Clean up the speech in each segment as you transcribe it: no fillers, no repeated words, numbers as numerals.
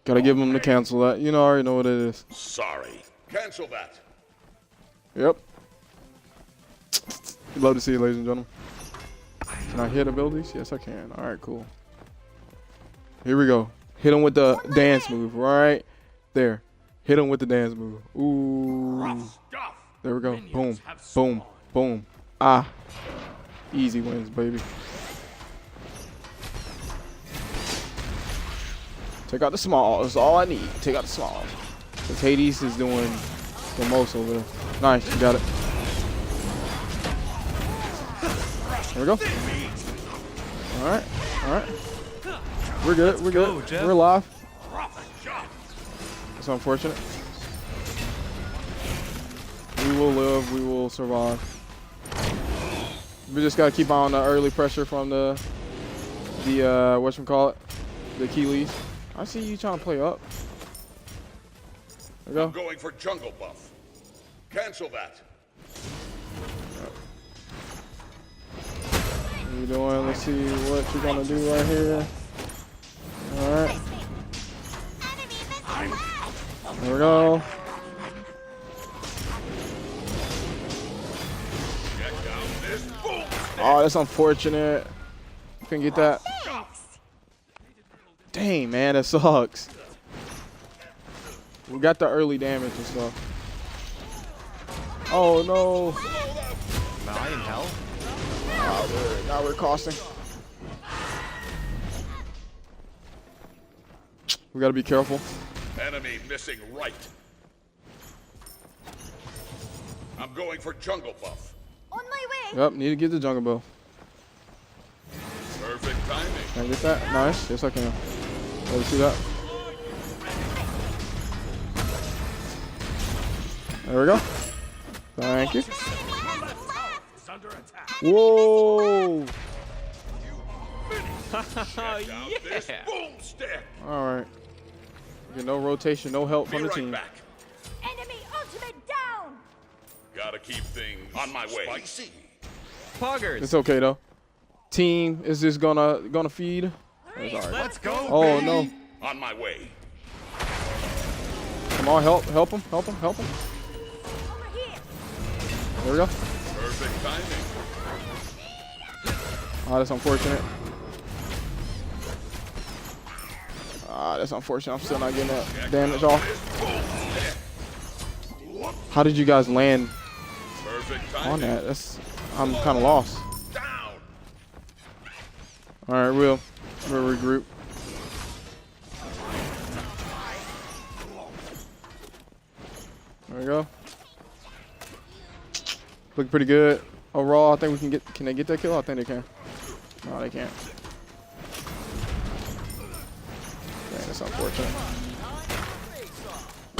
Gotta give him to cancel that. You know, I already know what it is. Sorry. Cancel that. Yep. Love to see it, ladies and gentlemen. Can I hit abilities? Yes, I can. All right, cool. Here we go. Hit him with the dance move right there. Hit him with the dance move. Ooh. There we go. Boom. Boom. Boom. Ah. Easy wins, baby. Take out the smalls. That's all I need. Take out the smalls. Because Hades is doing the most over there. Nice. You got it. There we go. All right. All right. We're good. We're good. We're alive. That's unfortunate. We will live. We will survive. We just gotta keep on the early pressure from the whatchamacallit, the Achilles. I see you trying to play up. There we go. I'm going for jungle buff. Cancel that. What are you doing? Let's see what you're gonna do right here. All right. There we go. Oh, that's unfortunate. Couldn't get that. Dang, man, that sucks. We got the early damage and stuff. Oh, no. Am I in hell? Oh, now we're costing. We got to be careful. Enemy missing right. I'm going for jungle buff. On my way. Yep, need to get the jungle bow. Perfect timing. Can I get that? Nice. Yes, I can. Let me see that. There we go. Thank you. Whoa. Yeah. Boomstick. All right. Get no rotation, no help from the Be right team. back. Enemy ultimate down. Gotta keep things on my way. Spicy. Poggers. It's okay though. Team is just gonna feed. That's all right. Let's go. Oh baby. no. On my way. Come on, help him, help him, help him. Over here. There we go. Perfect timing. Ah, that's unfortunate. Ah, that's unfortunate. I'm still not getting that damage off. How did you guys land Perfect timing. on that? I'm kind of lost. Down. All right, we'll regroup. There we go. Looking pretty good. Overall, I think we can get. Can they get that kill? I think they can. No, they can't. Dang, that's unfortunate.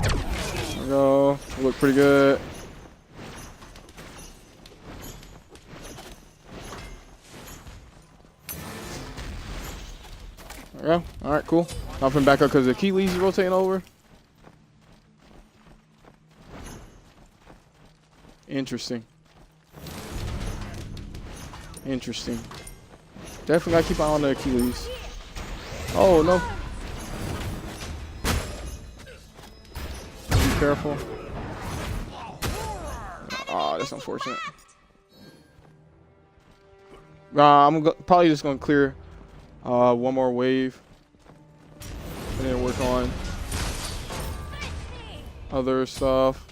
There we go. We look pretty good. There we go. All right, cool. Nothing back up because the Achilles is rotating over. Interesting. Interesting. Definitely gotta keep an eye on the Achilles. Oh no. Be careful. Oh, that's unfortunate. I'm probably just gonna clear one more wave and then work on other stuff.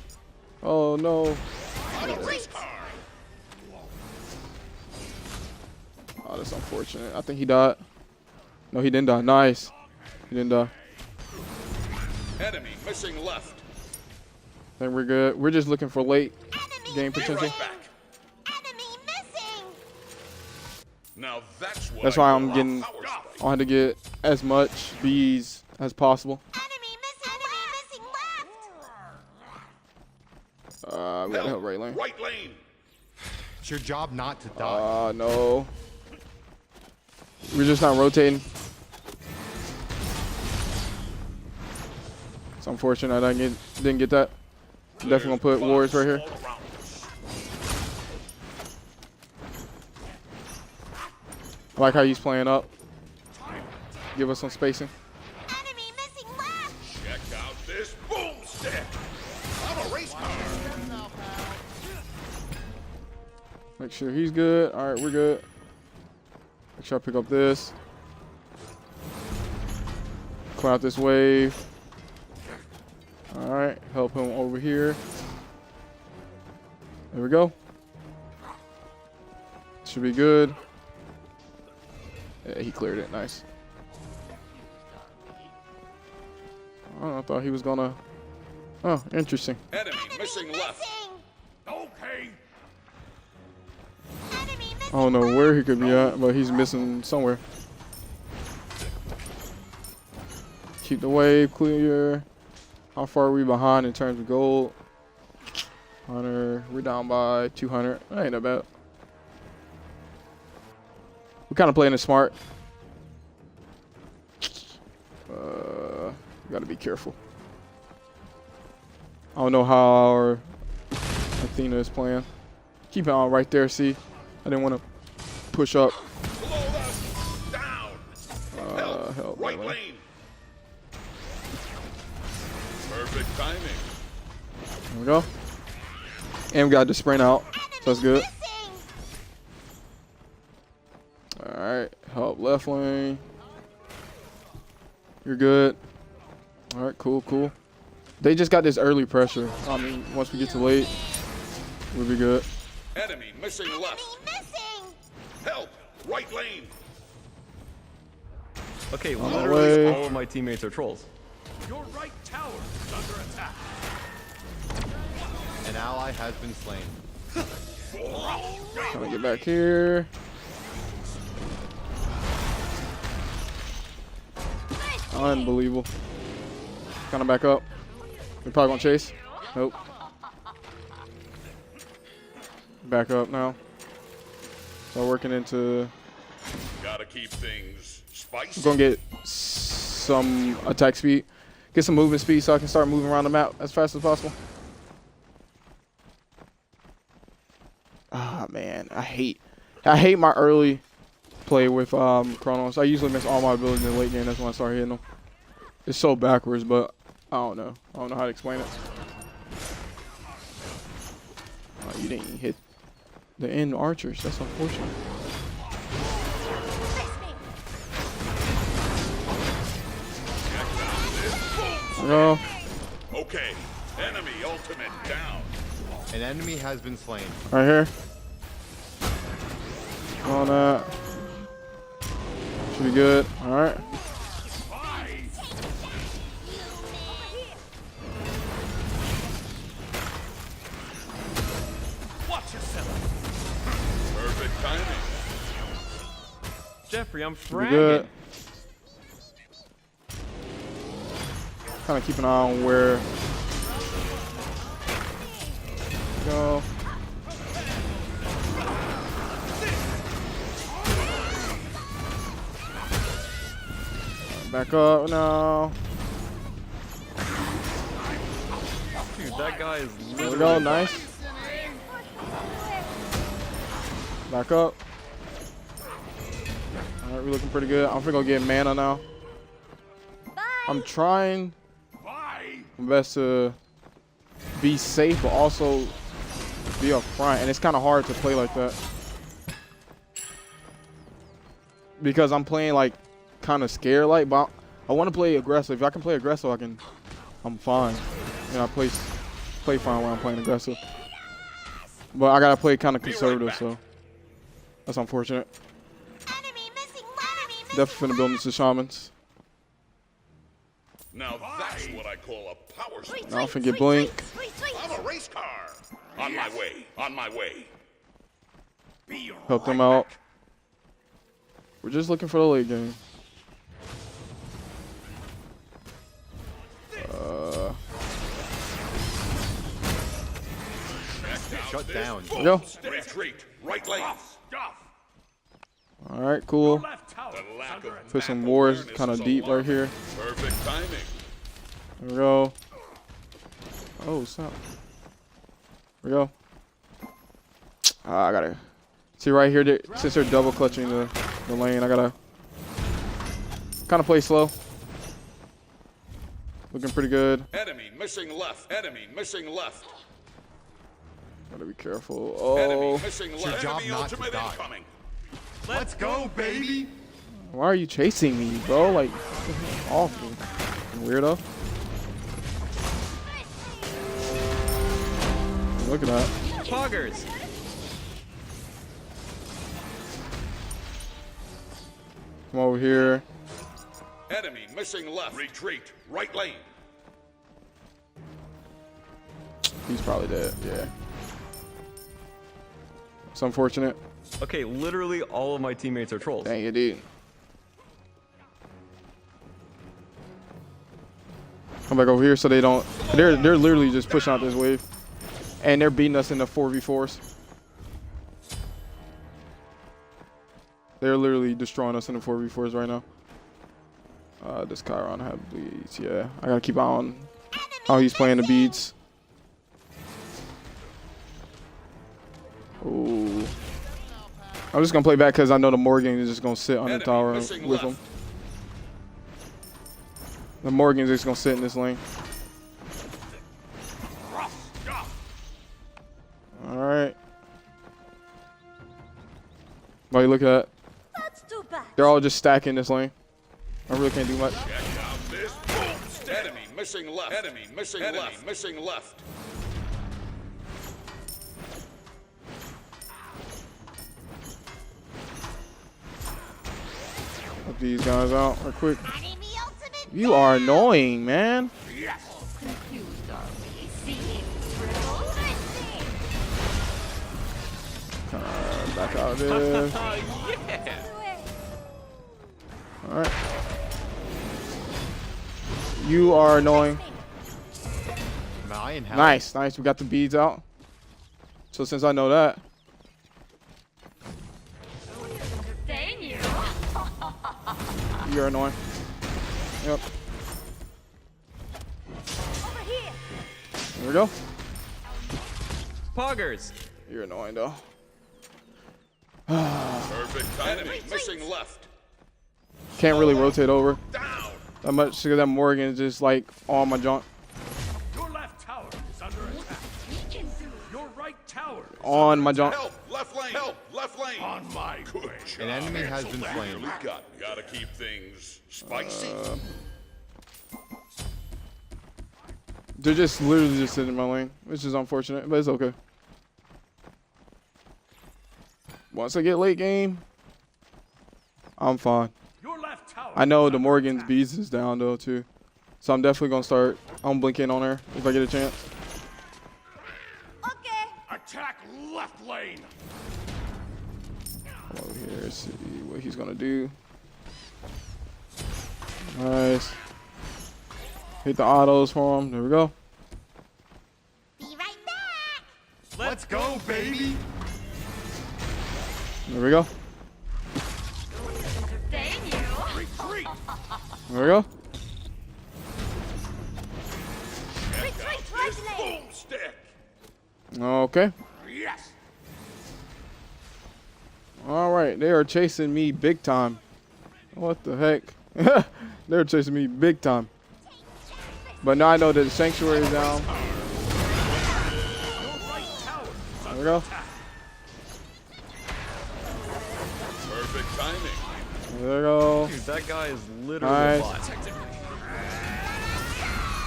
Oh no. Oh, that's unfortunate. I think he died. No, he didn't die. Nice. He didn't die. Enemy missing left. I think we're good. We're just looking for late game Be potential. right back. Enemy missing. Now that's what That's I why call I'm a getting power spike. on to get as much bees as possible. Enemy missing left. We gotta help right lane. Right lane. It's your job not to die. No. We're just not rotating. It's unfortunate I didn't get that. Definitely gonna put wards right here. All around us. I like how he's playing up. Give us some spacing. Enemy missing left. this boomstick. I'm a race car. Make sure he's good. All right, we're good. Make sure I pick up this. Clear out this wave. All right, help him over here. There we go. Should be good. Yeah, he cleared it. Nice. Oh, I thought he was gonna. Oh, interesting. Enemy missing left. Okay. I don't know where he could be at, but he's missing somewhere. Keep the wave clear. How far are we behind in terms of gold? 100. We're down by 200. That ain't that bad. We're kind of playing it smart. Gotta be careful. I don't know how our Athena is playing. Keep it on right there, see? I didn't want to push up. Down. Help, Right man. lane. Perfect timing. There we go. And we got the sprint out. So that's good. Alright. Help left lane. You're good. Alright, cool, cool. They just got this early pressure. I mean, once we get to late, we'll be good. Enemy missing left. Help. Right lane. Okay, On the literally way. all of my teammates are trolls. Your right tower is under attack. An ally has been slain. Trying to get back here. Unbelievable. Kind of back up. They're probably gonna chase. Nope. Back up now. So working into. Gotta keep things spicy. I'm gonna get some attack speed, get some movement speed, so I can start moving around the map as fast as possible. Ah man, I hate my early play with Chronos. I usually miss all my abilities in the late game. That's when I start hitting them. It's so backwards, but I don't know. I don't know how to explain it. Oh, you didn't hit the end archers. That's unfortunate. No. Okay. Enemy ultimate down. An enemy has been slain. Right here. On that. Should be good. All right. Watch yourself. Perfect timing. Jeffrey, I'm Should be fragging. good. Kind of keep an eye on where. Go. Back up now. Dude, that guy is There we literally. go. Nice. Back up. All right, we're looking pretty good. I'm gonna get mana now. I'm trying my best to be safe, but also be up front. And it's kind of hard to play like that because I'm playing like kind of scared, like. But I want to play aggressive. If I can play aggressive, I'm fine. You know, I play fine when I'm playing aggressive. But I gotta play kind of conservative, so that's unfortunate. Definitely finna build into shamans. Now that's what I call a power switch. Now I'm finna get blink. I'm a race car. On my way. On my way. Help them out. We're just looking for the late game. Shut down. There we go. Retreat. Right lane. All right, cool. The lack of Put some map wars awareness kind of is deep right alarming. here. Perfect timing. There we go. Oh, stop. There we go. I gotta see right here. Since they're double clutching the lane, I gotta kind of play slow. Looking pretty good. Enemy missing left. Enemy missing left. Gotta be careful. Enemy Oh, missing your left. job Enemy not to ultimate die. incoming. Let's go, baby. why are you chasing me, bro? Like, off me, weirdo. Look at that. Poggers. Come over here. Enemy missing left. Retreat. Right lane. He's probably dead. Yeah. It's unfortunate. Okay, literally all of my teammates are trolls. Dang it, dude. Come back over here so they don't. They're literally just pushing out this wave, and they're beating us in the 4v4s. They're literally destroying us in the 4v4s right now. This Chiron have bleeds. Yeah, I gotta keep an eye on how he's playing the beads. Ooh. I'm just gonna play back because I know the Morgan is just gonna sit on the Enemy tower missing with left. him. The Morgan's just gonna sit in this lane. Alright. But you look at that. That's too bad. They're all just stacking this lane. I really can't do much. Check out this boom. Enemy missing left. Enemy missing left. Missing left. Help these guys out real quick. Enemy ultimate. You are annoying, man. Confused, are we? Seeing triple twisting. Back out of this. Alright. You are annoying. Man, Nice, nice. We got the beads out. So since I know that, Dang you. you're annoying. Yep. Over here. There we go. Poggers. You're annoying though. Perfect timing. Enemy missing left. Can't really rotate over Down. that much because that Morgan is just like on my junk. Your left tower is under attack. Your right tower is On my junk. Help. Left lane. Help. Left lane. on my Good way. job. An enemy has been slain. Gotta keep things spicy. They're just literally just sitting in my lane, which is unfortunate, but it's okay. Once I get late game, I'm fine. Your left tower. I know is the under Morgan's attack. beast is down though too, so I'm definitely gonna start. I'm blinking on her if I get a chance. Okay. Attack left lane. Come over here, see what he's gonna do. Nice. Hit the autos for him. There we go. Be right back. Let's go, baby. There we go. Dang you. Retreat. There we go. Retreat right lane. Boom stick. Okay. Yes. All right. They are chasing me big time. What the heck? They're chasing me big time. But now I know that the sanctuary is down. Your right tower is There under we go. attack. Perfect timing. There we go. Dude, that guy is literally Nice. a bot.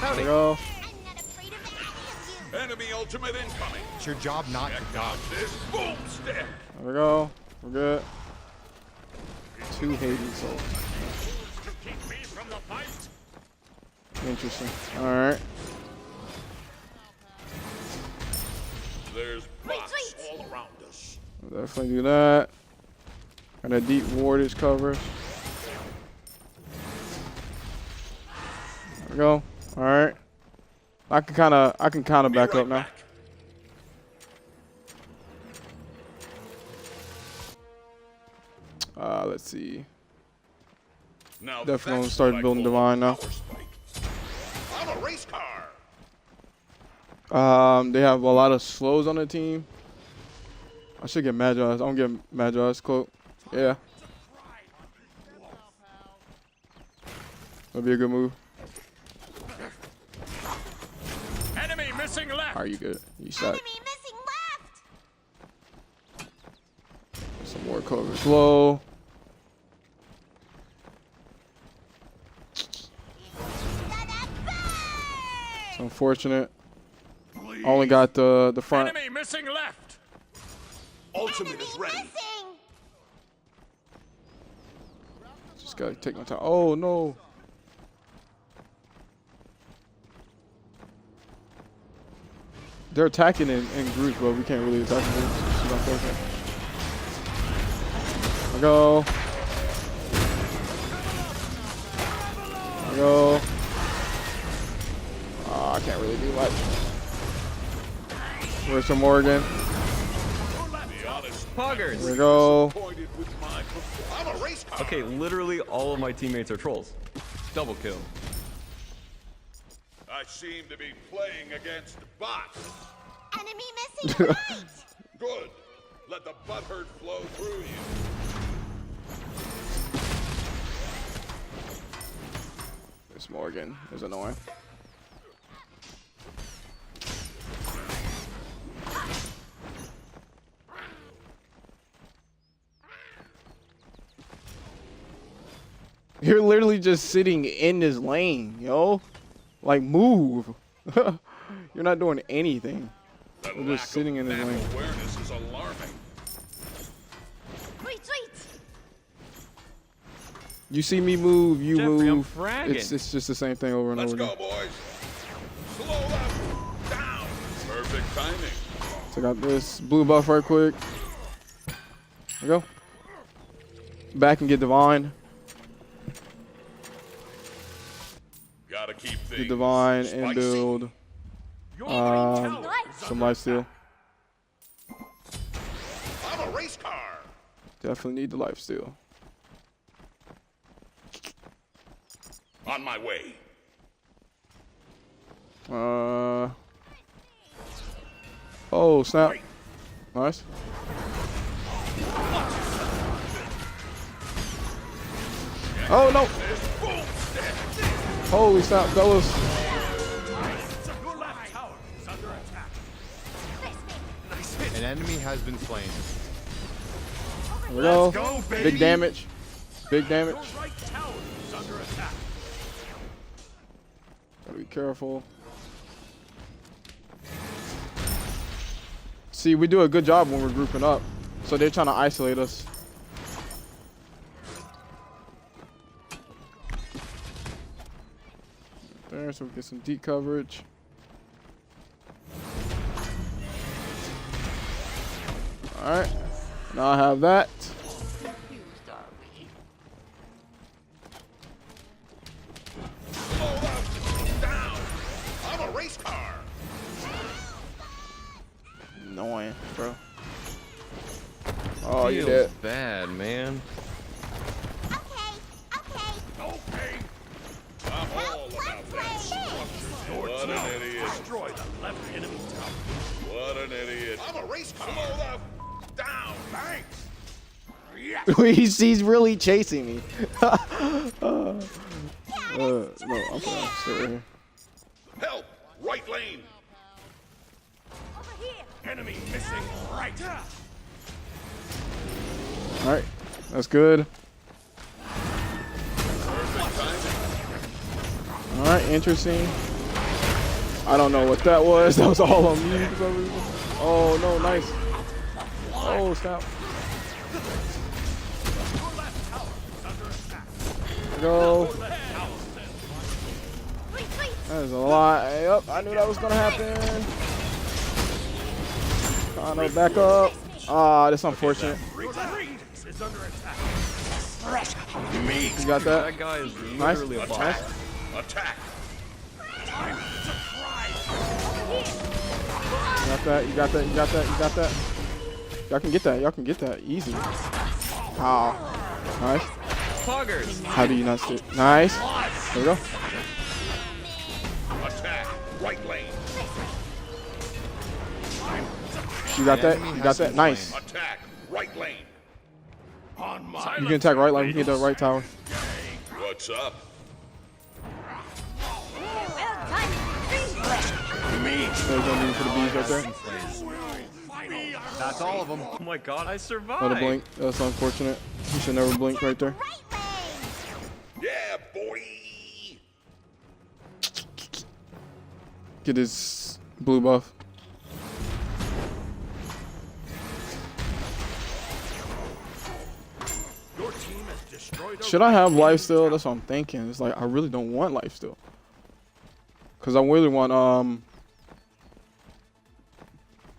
There we go. I'm not afraid of any of you. Enemy ultimate incoming. It's your job not to die. This boom stick. There we go. We're good. 2 Hades souls. To keep me from the fight. Interesting. All right. There's bots Retreat. all around us. We'll definitely do that. Got a deep wardage cover. There we go. All right. I can kind of Be back right up now. back. Let's see. Now Definitely that's start what I building call a divine now. power spike. I'm a race car. They have a lot of slows on the team. I should get Magi's. I'm gonna get Magi's cloak. Yeah. That'd be a good move. missing left. Are you good? You suck. Enemy missing left. Some more cover slow. It's unfortunate. Only got the front. Enemy missing left. Ultimate is ready. Missing. Just gotta take my time. Oh no. They're attacking in groups, but we can't really attack in groups. This is unfortunate. I go. I go. Oh, I can't really do much. Where's some Morgan? Poggers. Here we go. Pointed with my I'm a race car. Okay, literally all of my teammates are trolls. Double kill. I seem to be playing against bots. Enemy missing right. Good. Let the butthurt flow through you. This Morgan is annoying. You're literally just sitting in this lane, yo. Like, move. You're not doing anything. The You're lack just sitting in of this map lane. awareness is alarming. Retreat. You see me move, you Jeffrey, I'm move. fragging. It's just the same thing over and Let's over go, again. boys. Slow left. Down. Perfect timing. Check out this blue buff right quick. There we go. Back and get Divine. Gotta keep things Get Divine spicy. and build Your right tower is some under lifesteal. I'm a race car. Definitely need the lifesteal. On my way. Oh, snap. Nice. Oh, no. Holy snap, fellas. Your left tower is under attack. An enemy has been slain. Here we go. go, baby. Big damage. Big damage. Your right tower is under attack. Gotta be careful. See, we do a good job when we're grouping up. So they're trying to isolate us. There, so we get some deep coverage. Alright. Now I have that. Slow left. Down. I'm a race car. Annoying, bro. Oh, you Feels did. bad, man. Okay. Okay. Okay. I'm all about that structure. What an idiot. Destroy the left enemy tower. What an idiot. I'm a race car. Slow left. Down. Thanks. He's really chasing me. No, I'm fine. Stay right here. Help. Right lane. Over here. Enemy missing right. Alright, that's good. Perfect timing. Alright, interesting. I don't know what that was. That was all on me for some reason. Oh no, nice. Oh, stop. Your left tower is under attack. Go. Retreat. That is a lot. Yep, I knew that was gonna happen. Chrono, back up. Ah, that's unfortunate. Retreat is under attack. You got that? That guy is Nice. literally a Nice. bot. Attack. Time to surprise. You got that? You got that? You got that? You got that? Y'all can get that. Y'all can get that. Easy. How? Nice. Poggers. How do you not sit? Nice. There we go. Attack. Right lane. You got that? You got that? Nice. Attack. Right lane. On my You can attack right line. We can get the right tower. What's up? Well done. me. So he's gonna be for the bees right there. That's all of them. Oh my god, I survived. Let it blink. That's unfortunate. He should never blink right there. Right lane. Yeah, boy. Get his blue buff. Your team has destroyed a Should I have life still? That's what I'm thinking. It's like I really don't want life still. Cause I really want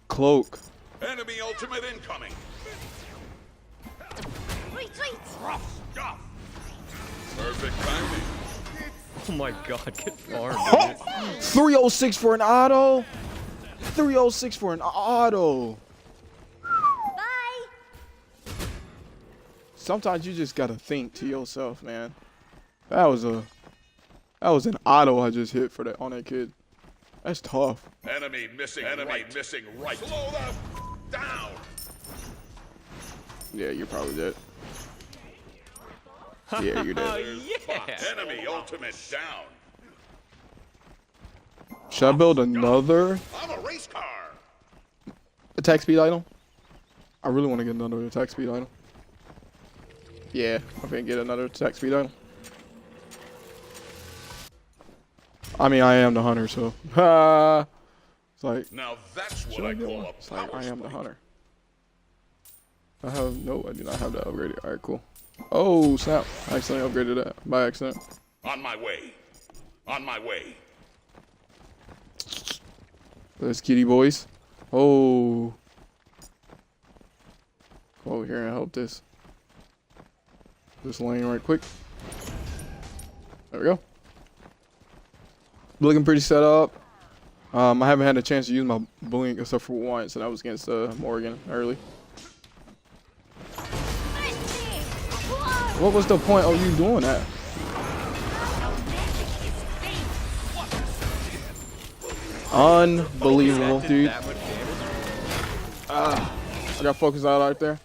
cloak. Enemy ultimate incoming. Retreat. rough stuff. Perfect timing. Oh my god, get farmed. 306 for an auto. 306 for an auto. Bye. Sometimes you just gotta think to yourself, man. That was an auto I just hit for that on that kid. That's tough. Enemy missing right. Slow them down. Yeah, you're probably dead. Yeah, you're dead. Enemy ultimate down. Should I build another I'm a race car. attack speed item? I really want to get another attack speed item. Yeah, I'm gonna get another attack speed item. I mean, I am the hunter, so. It's like, Now that's what should I I get call one? a It's like, power I am the spike. hunter. I do not have that upgraded. Alright, cool. Oh, snap. I accidentally upgraded that by accident. On my way. On my way. There's kitty boys. Oh. Go over here and help this lane right quick. There we go. Looking pretty set up. I haven't had a chance to use my blink except for once, and that was against Morgan early. What was the point of you doing that? Unbelievable, That did dude. that much damage? I got focused out right there.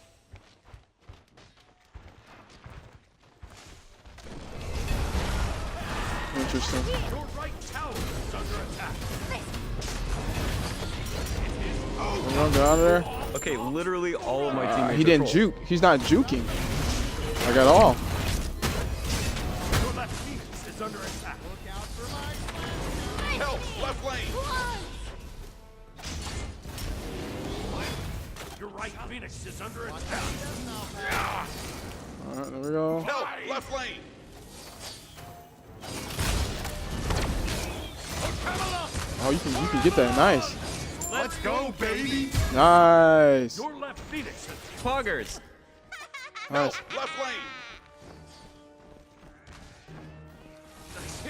Interesting. Your right tower is under attack. Get out of there. Okay, literally all of my teammates He are didn't trolls. juke. He's not juking. Like at all. Your left Phoenix is under attack. Look out for my Help! Left lane. Your right Phoenix is under attack. Alright, there we go. Help! Left lane. Oh, you can get that. Nice. Let's go, baby. Nice. Your left Phoenix is Poggers. Nice. Left lane.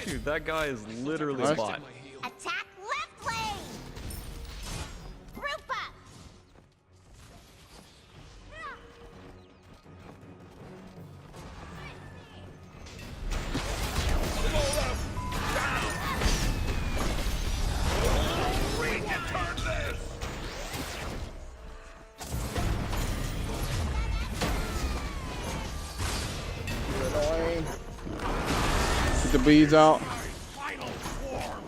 Dude, that guy is literally Nice. a bot. Attack left lane. Group up. Annoying. Get the beads out. final form.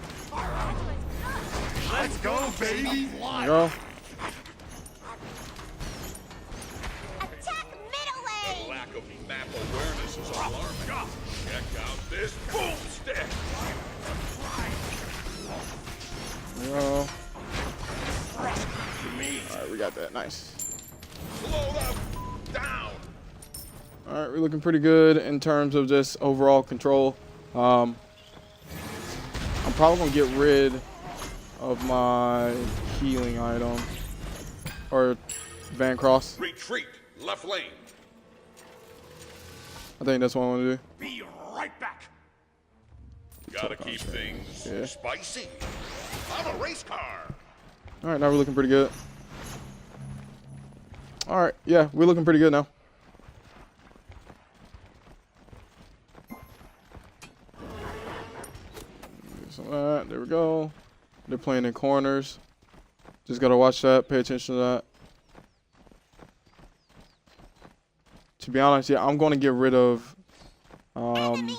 Let's go, baby. There we go. Attack middle lane. Lack of map awareness is alarming. Check out this boom stick. There we go. Alright, we got that. Nice. Slow them down. Alright, we're looking pretty good in terms of just overall control. I'm probably gonna get rid of my healing item. Or Van Cross. Retreat. Left lane. I think that's what I want to do. Be right back. Gotta keep things Yeah. spicy. I'm a race car. Alright, now we're looking pretty good. Alright, yeah, we're looking pretty good now. Some of that. There we go. They're playing in corners. Just gotta watch that, pay attention to that. To be honest, yeah, I'm gonna get rid of Enemy missing.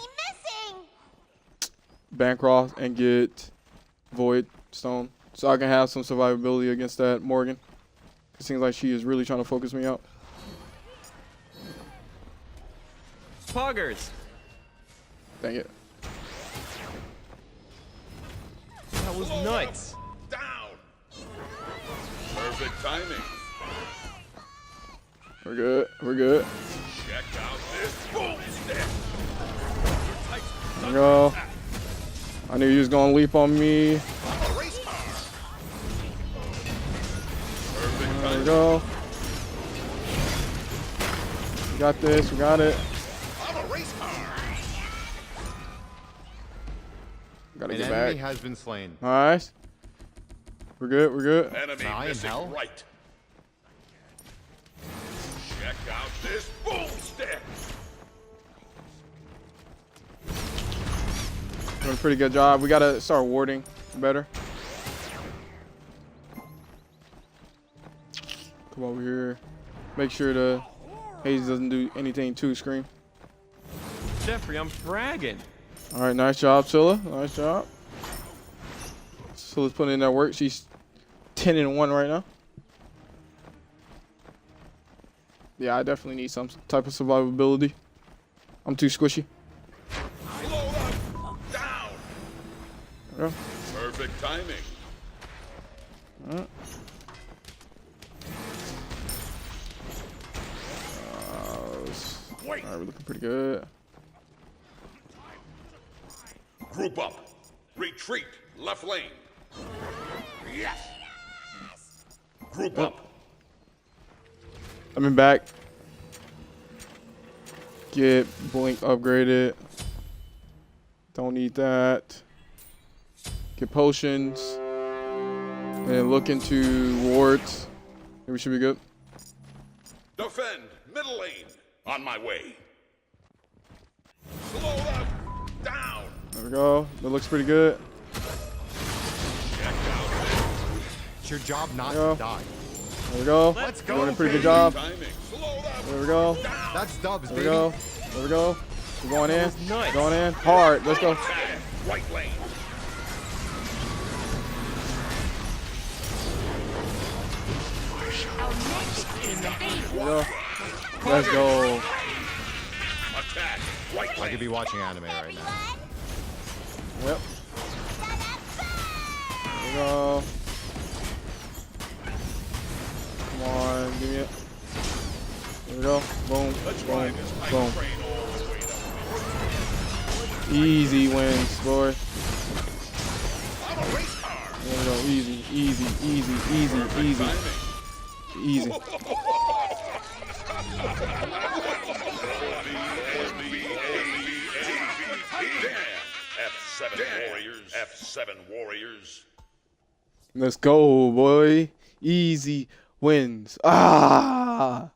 Bancroft and get Void Stone. so I can have some survivability against that Morgan. It seems like she is really trying to focus me out. Poggers. Dang it. That was nuts. Down. Perfect timing. We're good. We're good. Check out this boom step. There we go. I knew you was gonna leap on me. There we go. We got this. We got it. I'm a race car. Gotta An get enemy back. has been slain. Nice. We're good. We're good. Enemy Now in missing hell? right. Check out this boom step. Doing a pretty good job. We gotta start warding better. Come over here. Make sure the Haze doesn't do anything to Scream. Jeffrey, I'm fragging. All right, nice job, Scylla. Nice job. Scylla's putting in that work. She's 10-1 right now. Yeah, I definitely need some type of survivability. I'm too squishy. Slow up. Down. There we go. Perfect timing. Alright. Wait. Alright, we're looking pretty good. Group up. Retreat. Left lane. Yes. Group up. I'm in back. Get Blink upgraded. Don't need that. Get potions. And then look into wards. Maybe we should be good. Defend. Middle lane. On my way. Slow up. Down. There we go. That looks pretty good. Check out It's your job not Go. to die. There we go. Let's go, Doing a pretty good baby. job. timing. Slow up. There we go. That's dubs, There we baby. go. There we go. We're going in. was nuts. Going in. Hard. Let's go. Right lane. There we go. Let's go. Attack. Right I lane. could be watching anime right now. Yep. There we go. Come on. Give me it. There we go. Boom. Boom. Boom. Easy wins, boy. There we go. Easy. Easy. Easy. Easy. Easy. Easy. F7 Warriors. F7 Warriors. Let's go, boy. Easy wins. Ah.